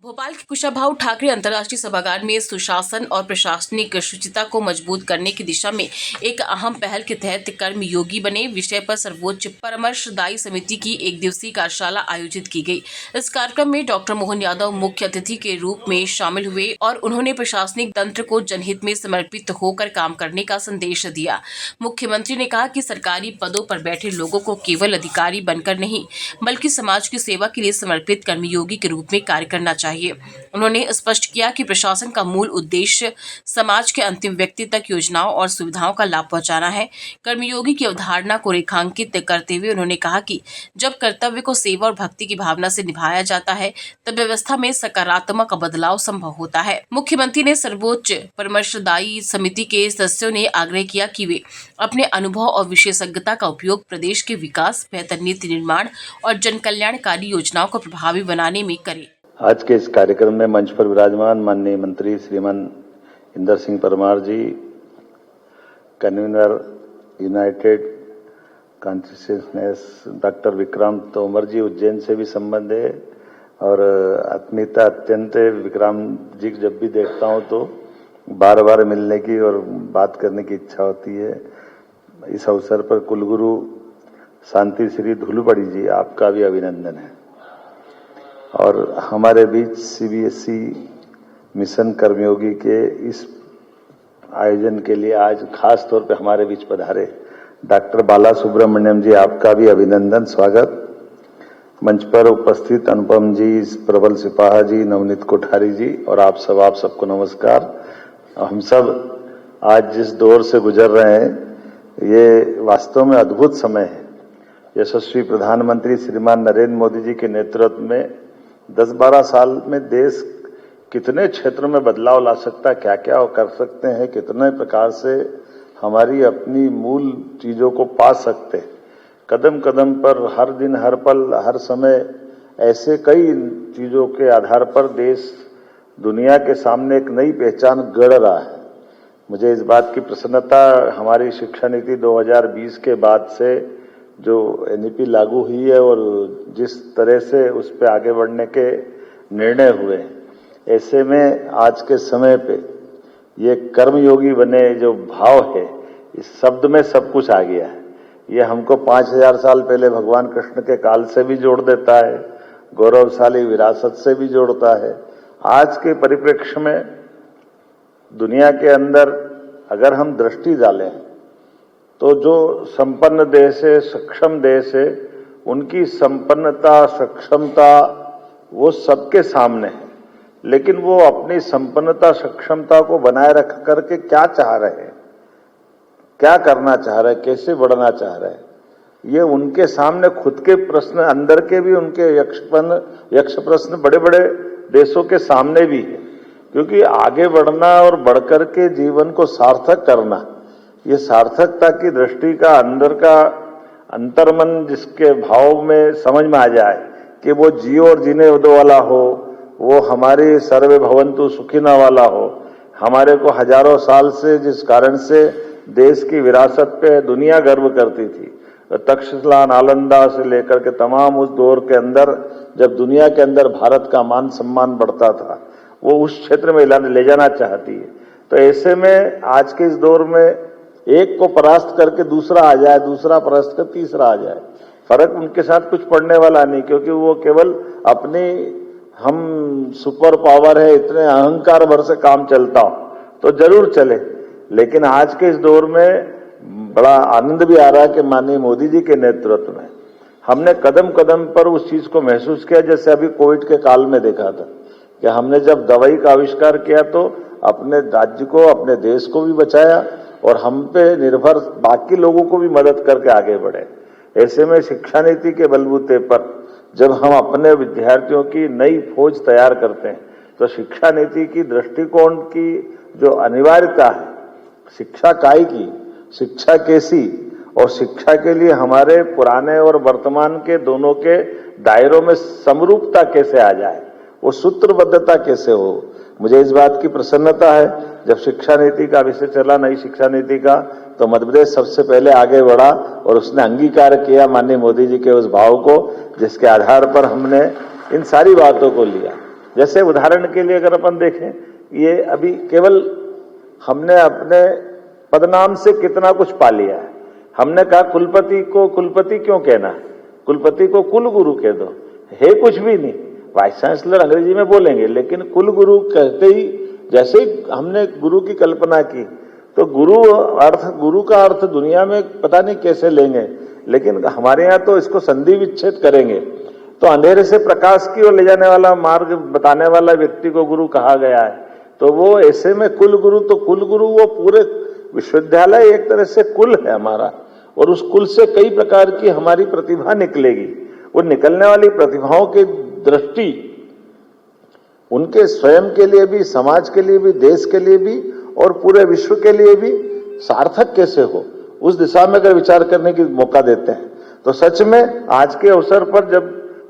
भोपाल के कुशाभाऊ ठाकरे अंतर्राष्ट्रीय सभागार में सुशासन और प्रशासनिक शुचिता को मजबूत करने की दिशा में एक अहम पहल के तहत कर्मयोगी बने विषय पर सर्वोच्च परामर्शदायी समिति की एक दिवसीय कार्यशाला आयोजित की गई। इस कार्यक्रम में डॉक्टर मोहन यादव मुख्य अतिथि के रूप में शामिल हुए और उन्होंने प्रशासनिक तंत्र को जनहित में समर्पित होकर काम करने का संदेश दिया। मुख्यमंत्री ने कहा कि सरकारी पदों पर बैठे लोगों को केवल अधिकारी बनकर नहीं बल्कि समाज की सेवा के लिए समर्पित कर्मयोगी के रूप में कार्य करना चाहिए। उन्होंने स्पष्ट किया कि प्रशासन का मूल उद्देश्य समाज के अंतिम व्यक्ति तक योजनाओं और सुविधाओं का लाभ पहुंचाना है। कर्मयोगी की अवधारणा को रेखांकित करते हुए उन्होंने कहा कि जब कर्तव्य को सेवा और भक्ति की भावना से निभाया जाता है तब व्यवस्था में सकारात्मक बदलाव संभव होता है। मुख्यमंत्री ने सर्वोच्च परामर्शदायी समिति के सदस्यों ने आग्रह किया कि वे अपने अनुभव और विशेषज्ञता का उपयोग प्रदेश के विकास, बेहतर नीति निर्माण और जन कल्याणकारी योजनाओं को प्रभावी बनाने में करें। आज के इस कार्यक्रम में मंच पर विराजमान माननीय मंत्री श्रीमान Inder Singh Parmar ji, convener united consciousness doctor Vikrant Tomar ji Ujjain से भी संबंध है और आत्मीयता अत्यंत विक्रांत जी जब भी देखता हूं तो बार बार मिलने की और बात करने की इच्छा होती है। इस अवसर पर कुलगुरु शांति श्री धुलबड़ी जी, आपका भी अभिनंदन है। और हमारे बीच सीबीएसई मिशन कर्मयोगी के इस आयोजन के लिए आज खास तौर पे हमारे बीच पधारे डॉक्टर बाला सुब्रमण्यम जी, आपका भी अभिनंदन, स्वागत। मंच पर उपस्थित अनुपम जी, प्रबल सिपाहा जी, नवनीत कोठारी जी और आप सबको नमस्कार। हम सब आज जिस दौर से गुजर रहे हैं ये वास्तव में अद्भुत समय है। यशस्वी प्रधानमंत्री श्रीमान नरेंद्र मोदी जी के नेतृत्व में 10-12 साल में देश कितने क्षेत्रों में बदलाव ला सकता है, क्या क्या कर सकते हैं, कितने प्रकार से हमारी अपनी मूल चीजों को पा सकते हैं। कदम कदम पर हर दिन, हर पल, हर समय ऐसे कई चीजों के आधार पर देश दुनिया के सामने एक नई पहचान गढ़ रहा है। मुझे इस बात की प्रसन्नता हमारी शिक्षा नीति 2020 के बाद से जो एनईपी लागू हुई है और जिस तरह से उस पर आगे बढ़ने के निर्णय हुए, ऐसे में आज के समय पे ये कर्मयोगी बने जो भाव है, इस शब्द में सब कुछ आ गया है। ये हमको 5000 साल पहले भगवान कृष्ण के काल से भी जोड़ देता है, गौरवशाली विरासत से भी जोड़ता है। आज के परिप्रेक्ष्य में दुनिया के अंदर अगर हम दृष्टि डालें तो जो संपन्न देश है, सक्षम देश है, उनकी संपन्नता, सक्षमता वो सबके सामने है, लेकिन वो अपनी संपन्नता, सक्षमता को बनाए रख करके क्या चाह रहे हैं, क्या करना चाह रहे हैं, कैसे बढ़ना चाह रहे हैं, ये उनके सामने खुद के प्रश्न, अंदर के भी उनके यक्ष प्रश्न बड़े बड़े देशों के सामने भी है। क्योंकि आगे बढ़ना और बढ़कर के जीवन को सार्थक करना, ये सार्थकता की दृष्टि का अंदर का अंतर्मन जिसके भाव में समझ में आ जाए कि वो जियो और जीने वाला हो, वो हमारी सर्वे भवंतु सुखिना वाला हो, हमारे को हजारों साल से जिस कारण से देश की विरासत पे दुनिया गर्व करती थी, तक्षशिला, नालंदा से लेकर के तमाम उस दौर के अंदर जब दुनिया के अंदर भारत का मान सम्मान बढ़ता था, वो उस क्षेत्र में ले जाना चाहती है। तो ऐसे में आज के इस दौर में एक को परास्त करके दूसरा आ जाए, दूसरा परास्त कर तीसरा आ जाए, फर्क उनके साथ कुछ पड़ने वाला नहीं, क्योंकि वो केवल अपनी हम सुपर पावर है इतने अहंकार भर से काम चलता हो तो जरूर चले। लेकिन आज के इस दौर में बड़ा आनंद भी आ रहा है कि माननीय मोदी जी के नेतृत्व में हमने कदम कदम पर उस चीज को महसूस किया, जैसे अभी कोविड के काल में देखा था कि हमने जब दवाई का आविष्कार किया तो अपने राज्य को, अपने देश को भी बचाया और हम पे निर्भर बाकी लोगों को भी मदद करके आगे बढ़े। ऐसे में शिक्षा नीति के बलबूते पर जब हम अपने विद्यार्थियों की नई फौज तैयार करते हैं तो शिक्षा नीति की दृष्टिकोण की जो अनिवार्यता है, शिक्षा काय की, शिक्षा कैसी, और शिक्षा के लिए हमारे पुराने और वर्तमान के दोनों के दायरों में समरूपता कैसे आ जाए, वो सूत्रबद्धता कैसे हो। मुझे इस बात की प्रसन्नता है जब शिक्षा नीति का विषय चला, नई शिक्षा नीति का, तो मध्य प्रदेश सबसे पहले आगे बढ़ा और उसने अंगीकार किया माननीय मोदी जी के उस भाव को, जिसके आधार पर हमने इन सारी बातों को लिया। जैसे उदाहरण के लिए अगर अपन देखें, ये अभी केवल हमने अपने पदनाम से कितना कुछ पा लिया है। हमने कहा कुलपति को कुलपति क्यों कहना, कुलपति को कुल गुरु कह दो, है कुछ भी नहीं। वाइस चांसलर अंग्रेजी में बोलेंगे, लेकिन कुल गुरु कहते ही जैसे ही हमने गुरु की कल्पना की, तो गुरु का अर्थ दुनिया में पता नहीं कैसे लेंगे, लेकिन हमारे यहाँ तो इसको संधि विच्छेद करेंगे। तो अंधेरे से प्रकाश की ओर ले जाने वाला मार्ग बताने वाला व्यक्ति को गुरु कहा गया है। तो वो ऐसे में कुल गुरु, तो कुल गुरु वो पूरे विश्वविद्यालय एक तरह से कुल है हमारा, और उस कुल से कई प्रकार की हमारी प्रतिभा निकलेगी। वो निकलने वाली प्रतिभाओं की दृष्टि उनके स्वयं के लिए भी, समाज के लिए भी, देश के लिए भी और पूरे विश्व के लिए भी सार्थक कैसे हो, उस दिशा में अगर विचार करने की मौका देते हैं तो सच में आज के अवसर पर जब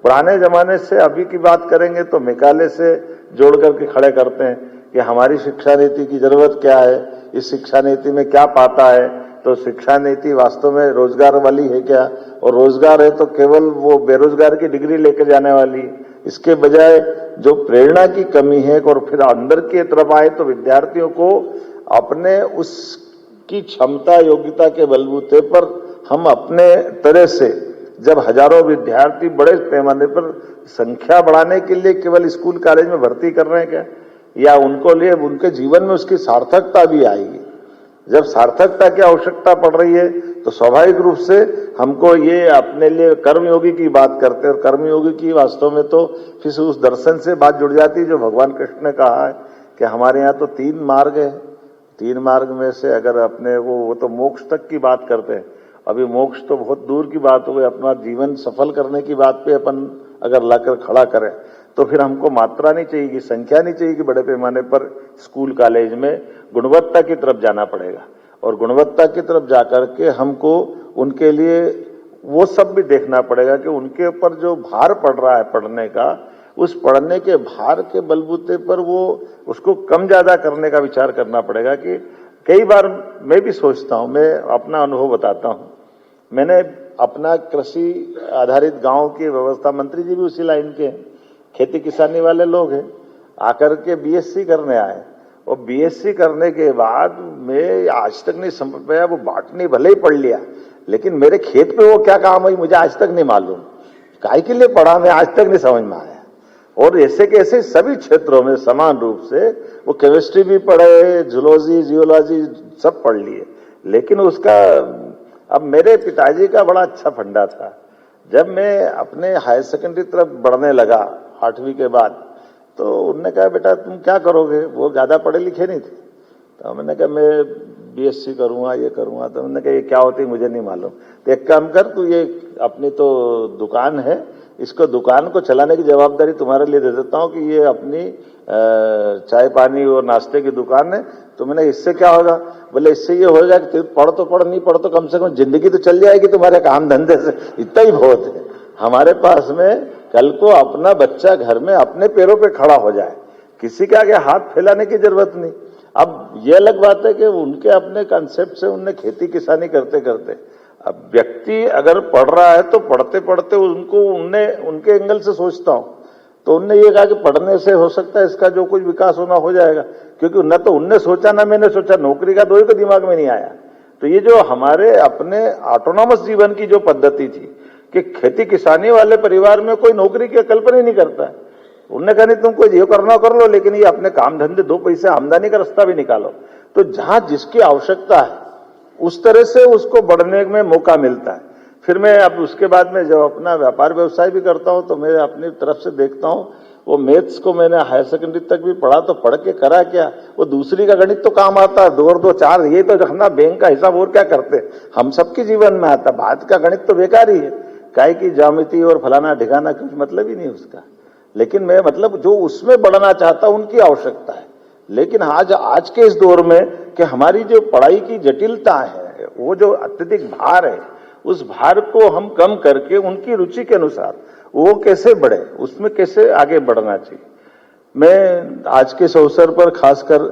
पुराने जमाने से अभी की बात करेंगे तो मैकाले से जोड़ करके खड़े करते हैं कि हमारी शिक्षा नीति की जरूरत क्या है, इस शिक्षा नीति में क्या पाता है। तो शिक्षा नीति वास्तव में रोजगार वाली है क्या, और रोजगार है तो केवल वो बेरोजगार की डिग्री लेकर जाने वाली, इसके बजाय जो प्रेरणा की कमी है और फिर अंदर की तरफ आए तो विद्यार्थियों को अपने उसकी क्षमता योग्यता के बलबूते पर हम अपने तरह से, जब हजारों विद्यार्थी बड़े पैमाने पर संख्या बढ़ाने के लिए केवल स्कूल कॉलेज में भर्ती कर रहे हैं क्या, या उनको लिए उनके जीवन में उसकी सार्थकता भी आएगी। जब सार्थकता की आवश्यकता पड़ रही है तो स्वाभाविक रूप से हमको ये अपने लिए कर्मयोगी की बात करते हैं, और कर्मयोगी की वास्तव में तो फिर उस दर्शन से बात जुड़ जाती है जो भगवान कृष्ण ने कहा है कि हमारे यहाँ तो 3 मार्ग है, 3 मार्ग में से अगर अपने वो तो मोक्ष तक की बात करते हैं। अभी मोक्ष तो बहुत दूर की बात हो गई, अपना जीवन सफल करने की बात पे अपन अगर लाकर खड़ा करें तो फिर हमको मात्रा नहीं चाहिए कि, संख्या नहीं चाहिए कि बड़े पैमाने पर स्कूल कॉलेज में गुणवत्ता की तरफ जाना पड़ेगा, और गुणवत्ता की तरफ जाकर के हमको उनके लिए वो सब भी देखना पड़ेगा कि उनके ऊपर जो भार पड़ रहा है पढ़ने का, उस पढ़ने के भार के बलबूते पर वो उसको कम ज्यादा करने का विचार करना पड़ेगा। कि कई बार मैं भी सोचता हूं, मैं अपना अनुभव बताता हूं, मैंने अपना कृषि आधारित गांव की व्यवस्था, मंत्री जी भी उसी लाइन के हैं, खेती किसानी वाले लोग हैं, आकर के बीएससी करने आए, और बीएससी करने के बाद मैं आज तक नहीं समझ पाया, वो बॉटनी भले ही पढ़ लिया लेकिन मेरे खेत पे वो क्या काम हुई मुझे आज तक नहीं मालूम, काय के लिए पढ़ा मैं आज तक नहीं समझ में आया। और ऐसे के ऐसे सभी क्षेत्रों में समान रूप से वो केमिस्ट्री भी पढ़े, जूलॉजी जियोलॉजी सब पढ़ लिए, लेकिन उसका अब मेरे पिताजी का बड़ा अच्छा फंडा था। जब मैं अपने हायर सेकेंडरी तरफ बढ़ने लगा 8वीं के बाद, तो उन्होंने कहा बेटा तुम क्या करोगे, वो ज्यादा पढ़े लिखे नहीं थे, तो मैंने कहा मैं बीएससी करूंगा, ये करूंगा। तो उन्होंने कहा ये क्या होती है मुझे नहीं मालूम, तो एक काम कर, तू ये अपनी तो दुकान है, इसको दुकान को चलाने की जवाबदारी तुम्हारे लिए दे देता हूं कि ये अपनी चाय पानी और नाश्ते की दुकान है। तो मैंने इससे क्या होगा, बोले इससे ये होगा कि पढ़ तो पढ़, नहीं पढ़ तो कम से कम जिंदगी तो चल जाएगी तुम्हारे काम धंधे से, इतना ही बहुत है हमारे पास में। कल को अपना बच्चा घर में अपने पैरों पे खड़ा हो जाए, किसी के आगे हाथ फैलाने की जरूरत नहीं। अब ये अलग बात है कि उनके अपने कंसेप्ट से उनने खेती किसानी करते करते, अब व्यक्ति अगर पढ़ रहा है तो पढ़ते पढ़ते उनको उनके एंगल से सोचता हूं, तो उनने ये कहा कि पढ़ने से हो सकता है इसका जो कुछ विकास होना हो जाएगा, क्योंकि न तो उनने सोचा ना मैंने सोचा, नौकरी का दो ही को दिमाग में नहीं आया। तो ये जो हमारे अपने ऑटोनॉमस जीवन की जो पद्धति थी कि खेती किसानी वाले परिवार में कोई नौकरी की कल्पना ही नहीं करता है, उनने कहा नहीं तुमको ये करना कर लो, लेकिन ये अपने काम धंधे 2 पैसे आमदनी का रास्ता भी निकालो। तो जहां जिसकी आवश्यकता है उस तरह से उसको बढ़ने में मौका मिलता है। फिर मैं अब उसके बाद में जब अपना व्यापार व्यवसाय भी करता हूं तो मैं अपनी तरफ से देखता हूं, वो मैथ्स को मैंने हायर सेकेंडरी तक भी पढ़ा, तो पढ़ के करा क्या, वो दूसरी का गणित तो काम आता है, 2 और 2 4, ये तो रखना बैंक का हिसाब और क्या करते हम सबके जीवन में आता, बाद का गणित तो बेकार ही है, काय की ज्यामिति और फलाना ठिकाना कुछ मतलब ही नहीं उसका। लेकिन मैं मतलब जो उसमें बढ़ना चाहता उनकी आवश्यकता है। लेकिन आज के इस दौर में कि हमारी जो पढ़ाई की जटिलता है, वो जो अत्यधिक भार है, उस भार को हम कम करके उनकी रुचि के अनुसार वो कैसे बढ़े, उसमें कैसे आगे बढ़ना चाहिए। मैं आज के इस अवसर पर खासकर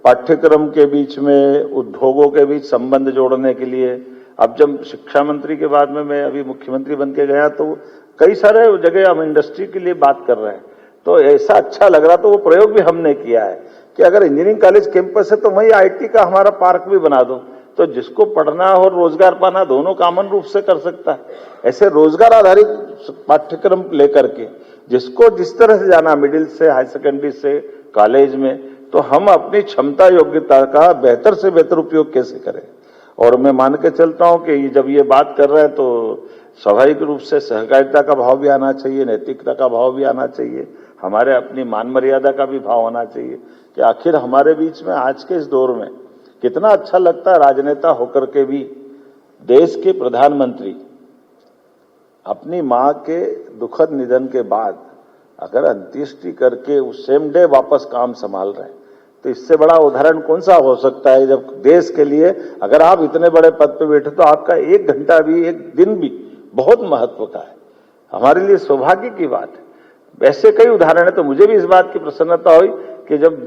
पाठ्यक्रम के बीच में उद्योगों के बीच संबंध जोड़ने के लिए, अब जब शिक्षा मंत्री के बाद में मैं अभी मुख्यमंत्री बन के गया तो कई सारे जगह हम इंडस्ट्री के लिए बात कर रहे हैं, तो ऐसा अच्छा लग रहा, तो वो प्रयोग भी हमने किया है कि अगर इंजीनियरिंग कॉलेज कैंपस है तो वहीं आईटी का हमारा पार्क भी बना दो, तो जिसको पढ़ना और रोजगार पाना दोनों कॉमन रूप से कर सकता है। ऐसे रोजगार आधारित पाठ्यक्रम लेकर के जिसको जिस तरह से जाना, मिडिल से हाई सेकेंडरी से कॉलेज में, तो हम अपनी क्षमता योग्यता का बेहतर से बेहतर उपयोग कैसे करें। और मैं मान के चलता हूं कि जब ये बात कर रहे हैं तो स्वाभाविक रूप से सहकारिता का भाव भी आना चाहिए, नैतिकता का भाव भी आना चाहिए, हमारे अपनी मान मर्यादा का भी भाव होना चाहिए कि आखिर हमारे बीच में आज के इस दौर में कितना अच्छा लगता है राजनेता होकर के भी देश के प्रधानमंत्री अपनी मां के दुखद निधन के बाद अगर अंत्येष्टि करके उस सेम डे वापस काम संभाल रहे हैं, तो इससे बड़ा उदाहरण कौन सा हो सकता है। जब देश के लिए अगर आप इतने बड़े पद पे बैठे तो आपका एक घंटा भी, एक दिन भी बहुत महत्व का है, हमारे लिए सौभाग्य की बात है। ऐसे कई उदाहरण है। तो मुझे भी इस बात की प्रसन्नता हुई कि जब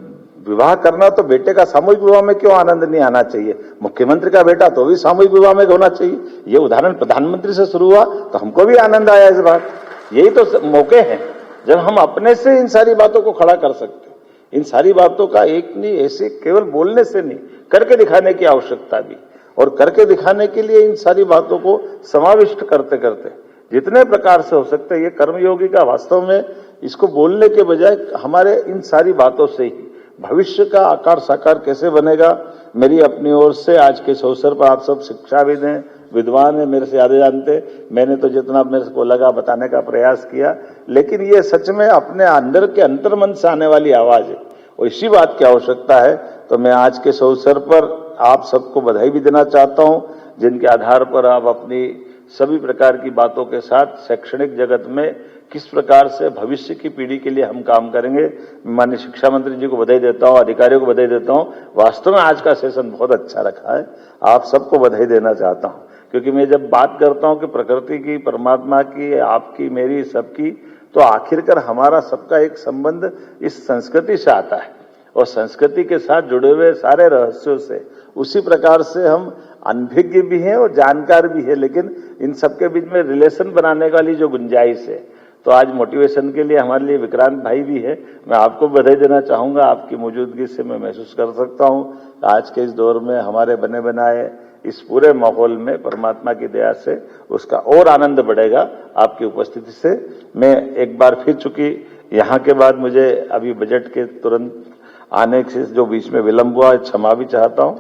विवाह करना तो बेटे का सामूहिक विवाह में क्यों आनंद नहीं आना चाहिए, मुख्यमंत्री का बेटा तो भी सामूहिक विवाह में होना चाहिए। ये उदाहरण प्रधानमंत्री से शुरू हुआ तो हमको भी आनंद आया इस बात। यही तो मौके हैं जब हम अपने से इन सारी बातों को खड़ा कर सकते हैं। इन सारी बातों का एक नहीं, ऐसे केवल बोलने से नहीं, करके दिखाने की आवश्यकता भी, और करके दिखाने के लिए इन सारी बातों को समाविष्ट करते करते जितने प्रकार से हो सकते हैं, ये कर्मयोगी का वास्तव में इसको बोलने के बजाय हमारे इन सारी बातों से ही भविष्य का आकार साकार कैसे बनेगा। मेरी अपनी ओर से आज के इस अवसर पर आप सब शिक्षाविद हैं, विद्वान हैं, मेरे से ज्यादा जानते, मैंने तो जितना मेरे को लगा बताने का प्रयास किया, लेकिन ये सच में अपने अंदर के अंतर्मन से आने वाली आवाज है और इसी बात की आवश्यकता है। तो मैं आज के इस अवसर पर आप सबको बधाई भी देना चाहता हूं, जिनके आधार पर आप अपनी सभी प्रकार की बातों के साथ शैक्षणिक जगत में किस प्रकार से भविष्य की पीढ़ी के लिए हम काम करेंगे। माननीय शिक्षा मंत्री जी को बधाई देता हूं, अधिकारियों को बधाई देता हूं। वास्तव में आज का सेशन बहुत अच्छा रखा है, आप सबको बधाई देना चाहता हूं, क्योंकि मैं जब बात करता हूं कि प्रकृति की, परमात्मा की, आपकी, मेरी, सबकी, तो आखिरकार हमारा सबका एक संबंध इस संस्कृति से आता है और संस्कृति के साथ जुड़े हुए सारे रहस्यों से। उसी प्रकार से हम अनभिज्ञ भी हैं और जानकार भी है, लेकिन इन सबके बीच में रिलेशन बनाने वाली जो गुंजाइश है, तो आज मोटिवेशन के लिए हमारे लिए विक्रांत भाई भी है। मैं आपको बधाई देना चाहूंगा, आपकी मौजूदगी से मैं महसूस कर सकता हूं आज के इस दौर में हमारे बने बनाए इस पूरे माहौल में परमात्मा की दया से उसका और आनंद बढ़ेगा आपकी उपस्थिति से। मैं एक बार फिर, चूंकि यहाँ के बाद मुझे अभी बजट के तुरंत आने से जो बीच में विलंब हुआ, क्षमा भी चाहता हूं,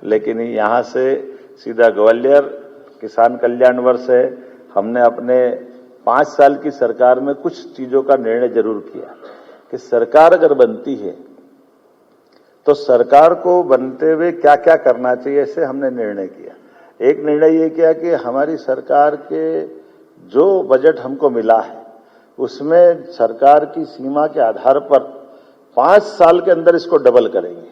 लेकिन यहाँ से सीधा ग्वालियर किसान कल्याण वर्ष है। हमने अपने 5 साल की सरकार में कुछ चीजों का निर्णय जरूर किया कि सरकार अगर बनती है तो सरकार को बनते हुए क्या क्या करना चाहिए, ऐसे हमने निर्णय किया। एक निर्णय ये किया कि हमारी सरकार के जो बजट हमको मिला है उसमें सरकार की सीमा के आधार पर 5 साल के अंदर इसको डबल करेंगे।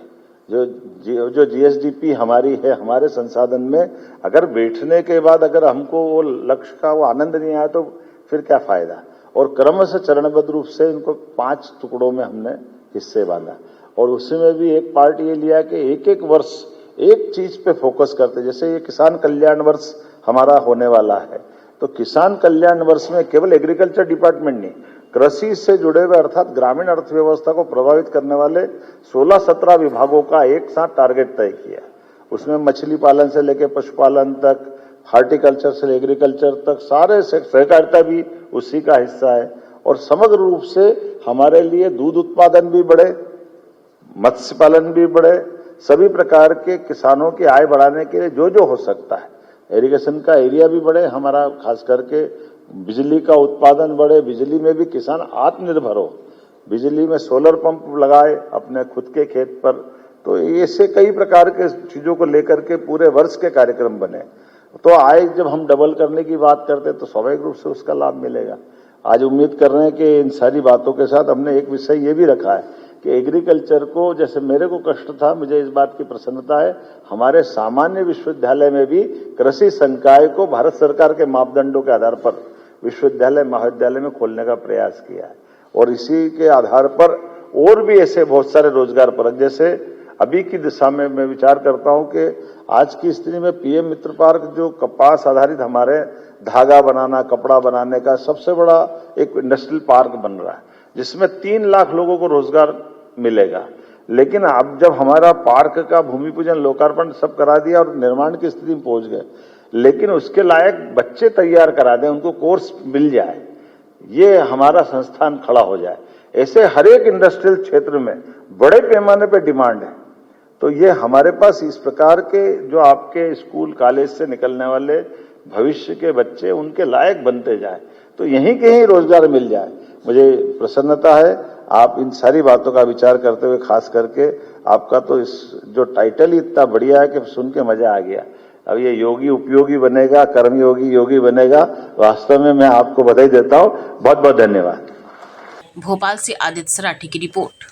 जो जीएसडीपी हमारी है, हमारे संसाधन में अगर बैठने के बाद अगर हमको वो लक्ष्य का वो आनंद नहीं आया तो फिर क्या फायदा। और क्रमशः चरणबद्ध रूप से इनको 5 टुकड़ों में हमने हिस्से बांधा और उसमें भी एक पार्ट ये लिया कि एक एक वर्ष एक चीज पे फोकस करते। जैसे ये किसान कल्याण वर्ष हमारा होने वाला है, तो किसान कल्याण वर्ष में केवल एग्रीकल्चर डिपार्टमेंट नहीं, कृषि से जुड़े हुए अर्थात ग्रामीण अर्थव्यवस्था को प्रभावित करने वाले 16-17 विभागों का एक साथ टारगेट तय किया। उसमें मछली पालन से लेकर पशुपालन तक, हार्टिकल्चर से एग्रीकल्चर तक, सारे सहकारिता भी उसी का हिस्सा है। और समग्र रूप से हमारे लिए दूध उत्पादन भी बढ़े, मत्स्य पालन भी बढ़े, सभी प्रकार के किसानों की आय बढ़ाने के लिए जो जो हो सकता है, इरिगेशन का एरिया भी बढ़े, हमारा खास करके बिजली का उत्पादन बढ़े, बिजली में भी किसान आत्मनिर्भर हो, बिजली में सोलर पंप लगाए अपने खुद के खेत पर। तो ऐसे कई प्रकार के चीजों को लेकर के पूरे वर्ष के कार्यक्रम बने। तो आय जब हम डबल करने की बात करते हैं तो स्वाभाविक रूप से उसका लाभ मिलेगा। आज उम्मीद कर रहे हैं कि इन सारी बातों के साथ हमने एक विषय ये भी रखा है कि एग्रीकल्चर को, जैसे मेरे को कष्ट था, मुझे इस बात की प्रसन्नता है हमारे सामान्य विश्वविद्यालय में भी कृषि संकाय को भारत सरकार के मापदंडों के आधार पर विश्वविद्यालय महाविद्यालय में खोलने का प्रयास किया है। और इसी के आधार पर और भी ऐसे बहुत सारे रोजगार परक, जैसे अभी की दिशा में मैं विचार करता हूं कि आज की स्थिति में पीएम मित्र पार्क जो कपास आधारित हमारे धागा बनाना, कपड़ा बनाने का सबसे बड़ा एक इंडस्ट्रियल पार्क बन रहा है, जिसमें 3 लाख लोगों को रोजगार मिलेगा। लेकिन अब जब हमारा पार्क का भूमि पूजन लोकार्पण सब करा दिया और निर्माण की स्थिति में पहुंच गए, लेकिन उसके लायक बच्चे तैयार करा दें, उनको कोर्स मिल जाए, ये हमारा संस्थान खड़ा हो जाए, ऐसे हर एक इंडस्ट्रियल क्षेत्र में बड़े पैमाने पर डिमांड है। तो ये हमारे पास इस प्रकार के जो आपके स्कूल कॉलेज से निकलने वाले भविष्य के बच्चे उनके लायक बनते जाए, तो यहीं कहीं रोजगार मिल जाए। मुझे प्रसन्नता है आप इन सारी बातों का विचार करते हुए, खास करके आपका तो इस जो टाइटल ही इतना बढ़िया है कि सुन के मजा आ गया। अब ये योगी उपयोगी बनेगा, कर्मयोगी योगी बनेगा। वास्तव में मैं आपको बधाई देता हूं। बहुत बहुत धन्यवाद। भोपाल से आदित्य सराठी की रिपोर्ट।